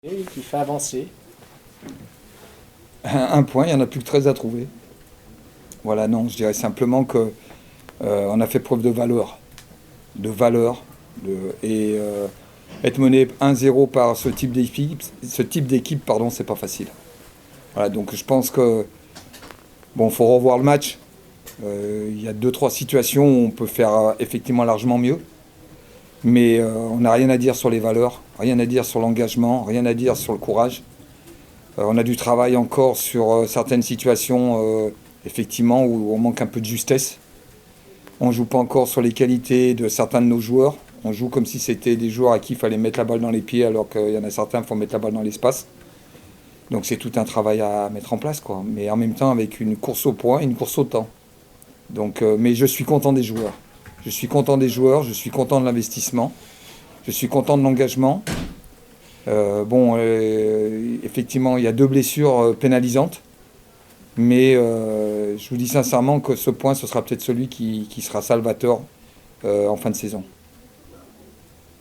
Et qui fait avancer. Un point, il n'y en a plus que 13 à trouver. Voilà, non, je dirais simplement que on a fait preuve de valeur. De valeur. Être mené 1-0 par ce type d'équipe, pardon, c'est pas facile. Voilà, donc je pense que bon, faut revoir le match. Il y a 2-3 situations où on peut faire effectivement largement mieux. Mais on n'a rien à dire sur les valeurs, rien à dire sur l'engagement, rien à dire sur le courage. On a du travail encore sur certaines situations, effectivement, où on manque un peu de justesse. On ne joue pas encore sur les qualités de certains de nos joueurs. On joue comme si c'était des joueurs à qui il fallait mettre la balle dans les pieds, alors qu'il y en a certains, il faut mettre la balle dans l'espace. Donc c'est tout un travail à mettre en place, quoi. Mais en même temps, avec une course au point, une course au temps. Donc, mais je suis content des joueurs. Je suis content des joueurs, je suis content de l'investissement, je suis content de l'engagement. Effectivement, il y a 2 blessures pénalisantes, mais je vous dis sincèrement que ce point, ce sera peut-être celui qui sera salvateur en fin de saison.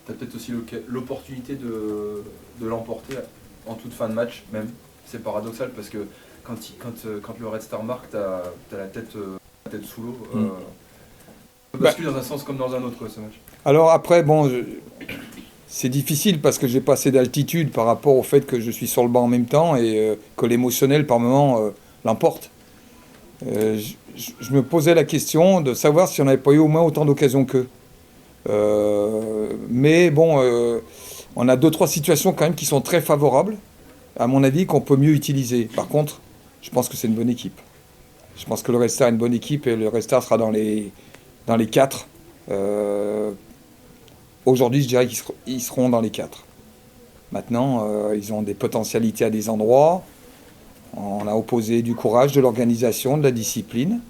Tu as peut-être aussi l'opportunité de l'emporter en toute fin de match, même. C'est paradoxal parce que quand le Red Star marque, tu as la tête sous l'eau. Ça bascule dans un sens comme dans un autre, quoi, ce match. Alors après, bon, c'est difficile parce que j'ai pas assez d'altitude par rapport au fait que je suis sur le banc en même temps et que l'émotionnel par moment l'emporte. Je me posais la question de savoir si on n'avait pas eu au moins autant d'occasions qu'eux. Mais bon, on a 2-3 situations quand même qui sont très favorables, à mon avis, qu'on peut mieux utiliser. Par contre, je pense que c'est une bonne équipe. Je pense que le Red Star est une bonne équipe et le Red Star sera dans les 4. Aujourd'hui, je dirais qu'ils seront dans les 4. Maintenant, ils ont des potentialités à des endroits. On a opposé du courage, de l'organisation, de la discipline.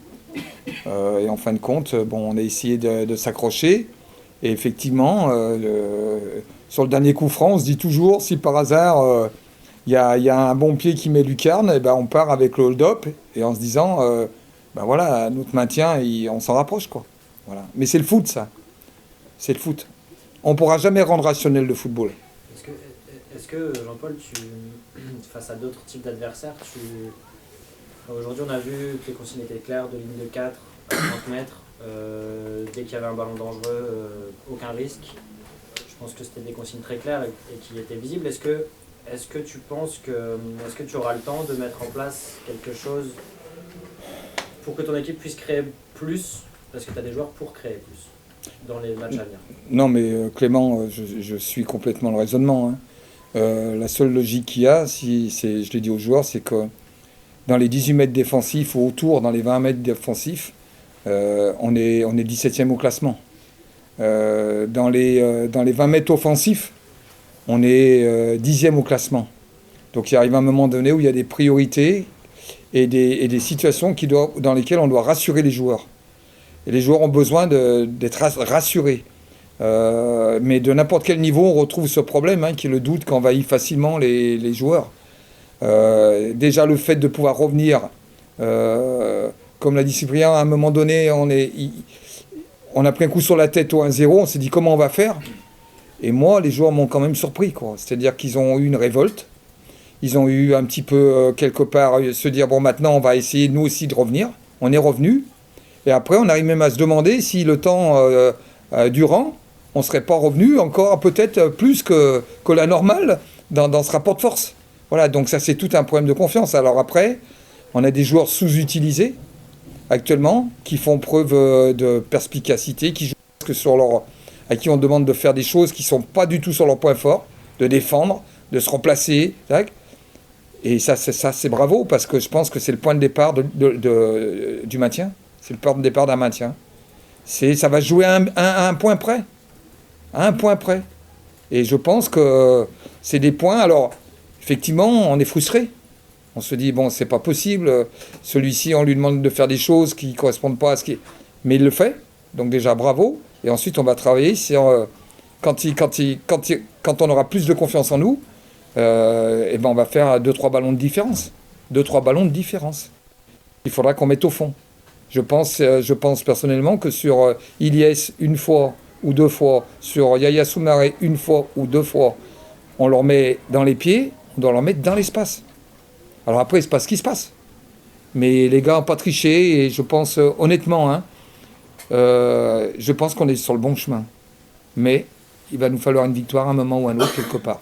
Et en fin de compte, bon, on a essayé de s'accrocher. Et effectivement, sur le dernier coup franc, on se dit toujours, si par hasard, il y a un bon pied qui met lucarne, et ben on part avec le hold-up, et en se disant, ben voilà, notre maintien, on s'en rapproche, quoi. Voilà. Mais c'est le foot, ça. C'est le foot. On ne pourra jamais rendre rationnel le football. Est-ce que Jean-Paul, face à d'autres types d'adversaires, aujourd'hui on a vu que les consignes étaient claires, de ligne de 4 à 30 mètres, dès qu'il y avait un ballon dangereux, aucun risque. Je pense que c'était des consignes très claires et qui étaient visibles. Est-ce que tu penses est-ce que tu auras le temps de mettre en place quelque chose pour que ton équipe puisse créer plus, parce que tu as des joueurs pour créer plus dans les matchs à venir? Non, mais Clément, je suis complètement le raisonnement, hein. La seule logique qu'il y a, je l'ai dit aux joueurs, c'est que dans les 18 mètres défensifs ou autour, dans les 20 mètres défensifs, on est 17e au classement. Dans les 20 mètres offensifs, on est 10e au classement. Donc il arrive un moment donné où il y a des priorités et des situations dans lesquelles on doit rassurer les joueurs. Et les joueurs ont besoin d'être rassurés. Mais de n'importe quel niveau, on retrouve ce problème, hein, qui est le doute qui envahit facilement les joueurs. Déjà le fait de pouvoir revenir, comme l'a dit Cyprien, à un moment donné, on a pris un coup sur la tête au 1-0, on s'est dit comment on va faire. Et moi, les joueurs m'ont quand même surpris, quoi. C'est-à-dire qu'ils ont eu une révolte, ils ont eu un petit peu, quelque part, se dire, bon, maintenant, on va essayer, nous aussi, de revenir. On est revenu. Et après, on arrive même à se demander si le temps durant, on ne serait pas revenu encore peut-être plus que la normale dans ce rapport de force. Voilà, donc ça, c'est tout un problème de confiance. Alors après, on a des joueurs sous-utilisés actuellement qui font preuve de perspicacité, qui jouent à qui on demande de faire des choses qui ne sont pas du tout sur leur point fort, de défendre, de se remplacer. Et ça, c'est bravo, parce que je pense que c'est le point de départ du maintien. C'est le point de départ d'un maintien. Ça va jouer à un point près. À un point près. Et je pense que c'est des points. Alors, effectivement, on est frustré. On se dit, bon, c'est pas possible. Celui-ci, on lui demande de faire des choses qui ne correspondent pas à ce qui est. Mais il le fait. Donc, déjà, bravo. Et ensuite, on va travailler sur. Quand on aura plus de confiance en nous, et ben on va faire 2-3 ballons de différence. 2-3 ballons de différence. Il faudra qu'on mette au fond. Je pense personnellement que sur Ilyes une fois ou deux fois, sur Yaya Soumaré une fois ou deux fois, on leur met dans les pieds, on doit leur mettre dans l'espace. Alors après, il se passe ce qui se passe. Mais les gars n'ont pas triché et je pense honnêtement, hein, je pense qu'on est sur le bon chemin. Mais il va nous falloir une victoire à un moment ou à un autre quelque part.